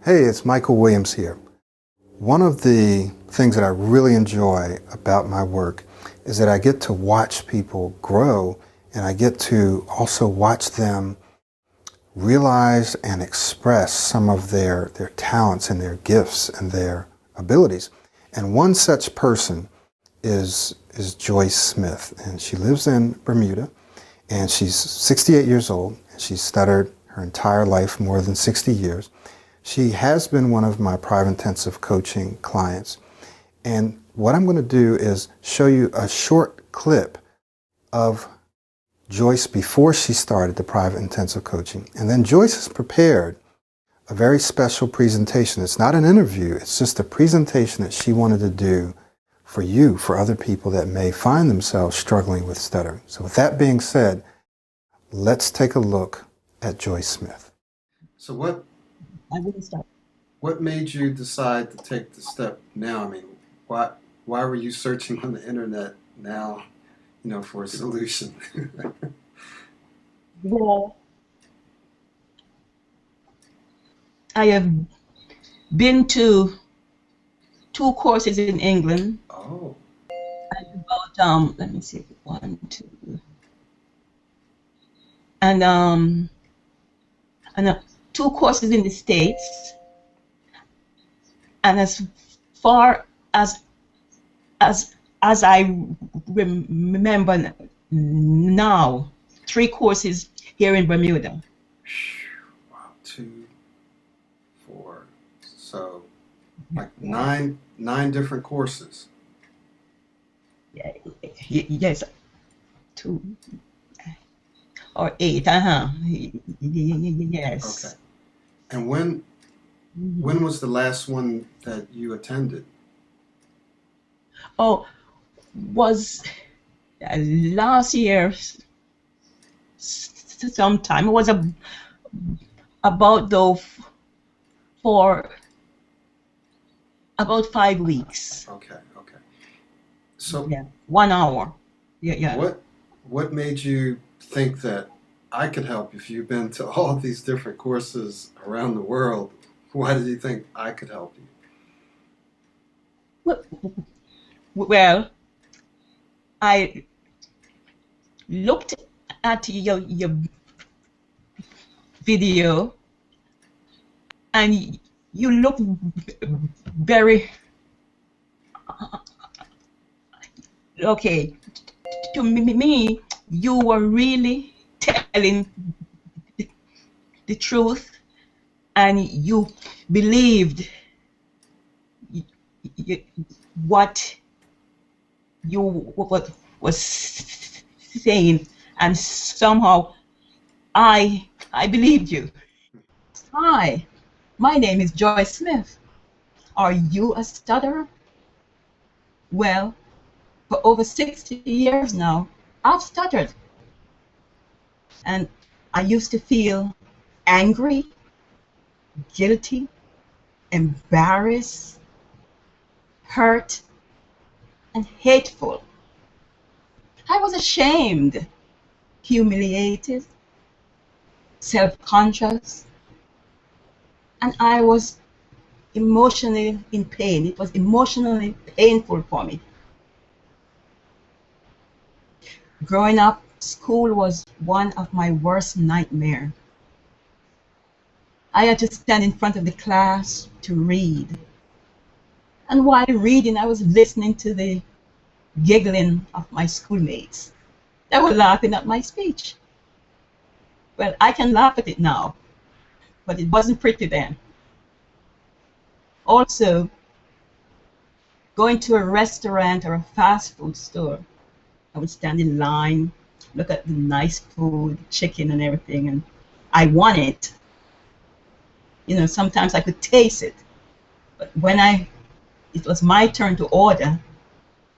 Hey, it's Michael Williams here. One of the things that I really enjoy about my work is that I get to watch people grow, and I get to also watch them realize and express some of their talents and their gifts and their abilities. And one such person is Joyce Smith, and she lives in Bermuda, and she's 68 years old, and she's stuttered her entire life, more than 60 years. She has been one of my private intensive coaching clients. And what I'm going to do is show you a short clip of Joyce before she started the private intensive coaching. And then Joyce has prepared a very special presentation. It's not an interview, it's just a presentation that she wanted to do for you, for other people that may find themselves struggling with stuttering. So with that being said, let's take a look at Joyce Smith. So what made you decide to take the step now? I mean, why were you searching on the internet now, for a solution? Well, I have been to 2 courses in England. Oh. About let me see, 1, 2, and 2 courses in the States. And as far as I remember now, 3 courses here in Bermuda. Wow, 2, 4, so like nine different courses. Yes, 2 or 8. Yes. Okay. And when was the last one that you attended? Oh, was last year sometime. It was about though for about 5 weeks. Okay. So yeah, 1 hour. Yeah. What made you think that I could help? If you've been to all these different courses around the world, why did you think I could help you? Well, I looked at your video, and you look very okay. To me, you were really telling the truth, and you believed what you was saying, and somehow I believed you. Hi, my name is Joyce Smith. Are you a stutterer? Well, for over 60 years now, I've stuttered. And I used to feel angry, guilty, embarrassed, hurt, and hateful. I was ashamed, humiliated, self-conscious, and I was emotionally in pain. It was emotionally painful for me. Growing up, school was one of my worst nightmares. I had to stand in front of the class to read. And while reading, I was listening to the giggling of my schoolmates. They were laughing at my speech. Well, I can laugh at it now, but it wasn't pretty then. Also, going to a restaurant or a fast food store, I would stand in line, look at the nice food, chicken and everything, and I want it. Sometimes I could taste it, but when it was my turn to order,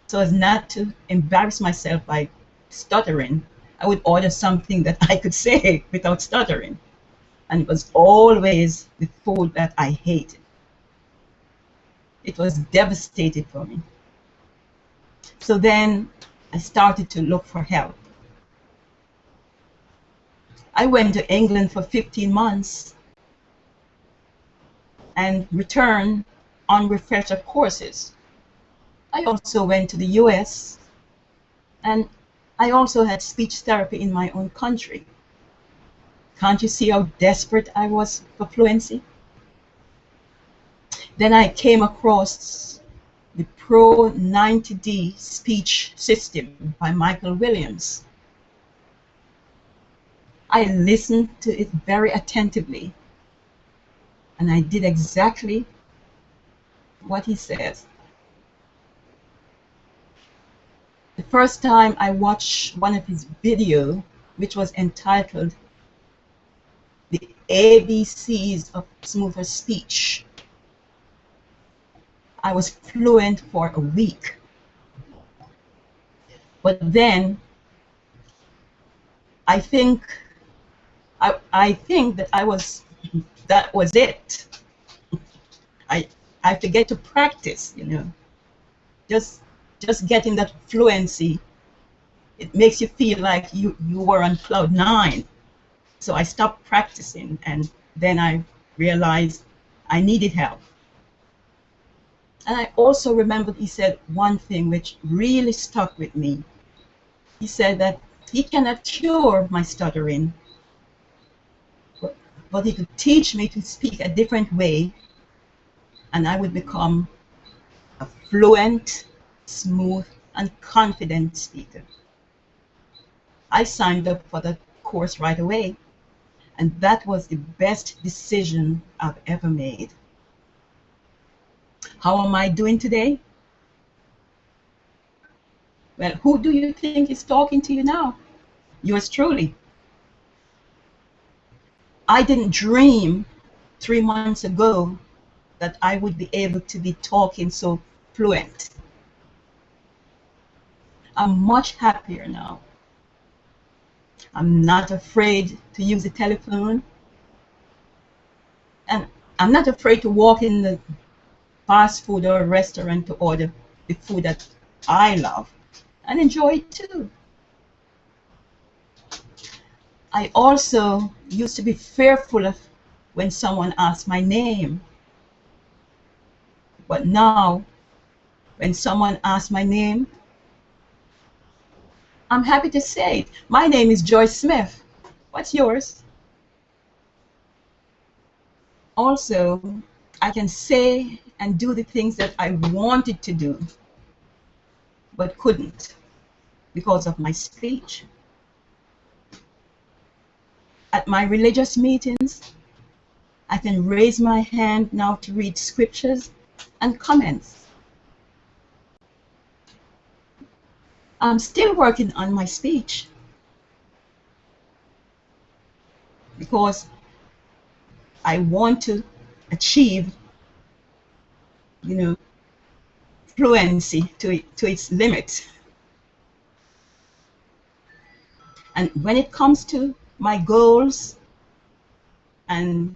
so as not to embarrass myself by stuttering, I would order something that I could say without stuttering. And it was always the food that I hated. It was devastating for me. So then I started to look for help. I went to England for 15 months, and return on refresher courses. I also went to the US, and I also had speech therapy in my own country. Can't you see how desperate I was for fluency? Then I came across the Pro 90D speech system by Michael Williams. I listened to it very attentively, and I did exactly what he says. The first time I watched one of his videos, which was entitled The ABCs of Smoother Speech, I was fluent for a week. But then I think that that was it. I forget to practice, you know. Just getting that fluency, it makes you feel like you were on cloud nine. So I stopped practicing, and then I realized I needed help. And I also remembered he said one thing which really stuck with me. He said that he cannot cure my stuttering, but he could teach me to speak a different way, and I would become a fluent, smooth, and confident speaker. I signed up for that course right away, and that was the best decision I've ever made. How am I doing today? Well, who do you think is talking to you now? Yours truly. I didn't dream 3 months ago that I would be able to be talking so fluent. I'm much happier now. I'm not afraid to use the telephone, and I'm not afraid to walk in the fast food or a restaurant to order the food that I love and enjoy it too. I also used to be fearful of when someone asked my name, but now when someone asks my name, I'm happy to say it. My name is Joyce Smith. What's yours? Also, I can say and do the things that I wanted to do, but couldn't because of my speech. At my religious meetings, I can raise my hand now to read scriptures and comments. I'm still working on my speech because I want to achieve, you know, fluency to its limit. And when it comes to my goals and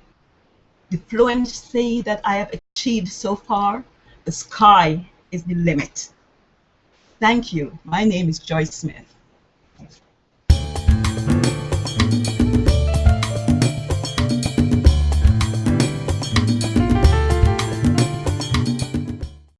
the fluency that I have achieved so far, the sky is the limit. Thank you. My name is Joyce Smith.